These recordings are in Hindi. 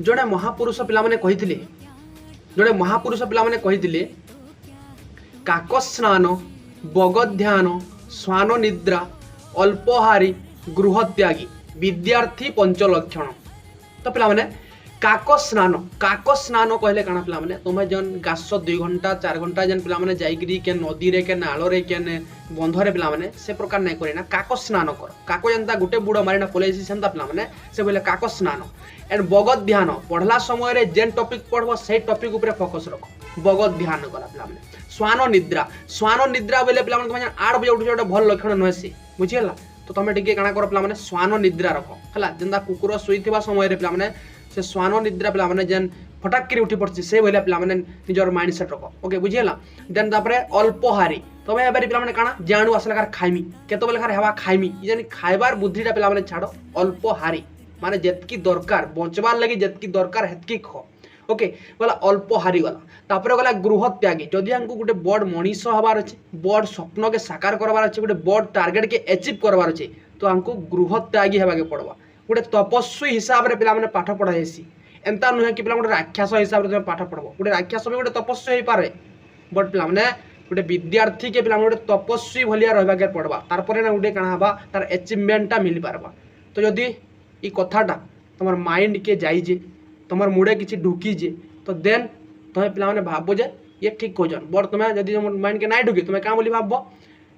जड़े महापुरुष पिलाने कही जड़े महापुरुष पिलाने कही काकस्नान बगध्यान श्वान निद्रा अल्पहारी गृहत्यागी विद्यार्थी पंचलक्षण। तो पिलाने काकस्नान कहले काना पिलाने तुम्हें जन गास 2 घंटा 4 घंटा जन पिलाने जाइकरी के नदी रे के नाल रे के बंधरे पिलाने से प्रकार नहीं करे ना काकस्नान कर काको जनता गोटे बुड़ मारिना पलैसी सेंता पिलाने से बोले काकस्नान एंड बगत ध्यान पढ़ला समय रे जेन टॉपिक पढ़बो से टॉपिक ऊपर फोकस रख बगत ध्यान करा पिलाने। श्वान निद्रा बोले पिलाने तुम 8 बजे उठी गोटे भल लक्षण नुहे सी बुझीगला। तो तुम टिके काना कर पिलाने श्वान निद्रा रख है जेनता कुकुर शोइथिबा समय रे पिलाने से श्वान निद्रा पिलाने जेन फटाक उठी पड़े से भाई पिलाने निजर माइंड सेट रख ओके बुझीगला। देन तापर अल्पहारी तुम एबारी पिलाने काना जानू आसला कार खाइमी केतो बेले कार हेवा खाइमी जेन खाइबार बुद्धिटा पिलाने छाड़ अल्पहारी माने जेतकी दरकार बचवार लगी जेतकी दरकार हेतकी ख ओके गला अल्पहारी गला। तापर गला गृह त्यागी जदि हमको गोटे बड़ मनीष हबार अच्छे बड़ स्वप्न के साकार करवार अच्छे गोटे बड़ टार्गेट के अचीव करवार अच्छे तो हमको गृह त्यागी होगा के पड़वा गोटे तपस्वी हिसाब से पिला पाठ पढ़ा जासी एंता नुहे कि पिला गोटे राक्षस हिसाब से पाठ पढ़ब गोटे राक्षस भी गोटे तपस्वी हो पारे बट पिला गोटे विद्यार्थी के पिला गोटे तपस्वी भलिया रहा के पड़वा तार ना गोटे काना हवा तार अचिवमेंटा मिल पारबा। तो जदि ई कथाटा तुम माइंड के जाइजे तुम मुड़े किसी ढुकीजे तो देन तुम्हें पिला भाव जे ये ठीक कहन बट तुम्हें जब तुम माइंड के ना ढुके तुम्हें क्या बोली भाव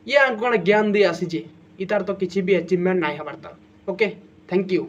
ये आंको कौन ज्ञान दी आसीजे इतार तो किसी भी अचिवमेंट ना हबार तार ओके थैंक यू।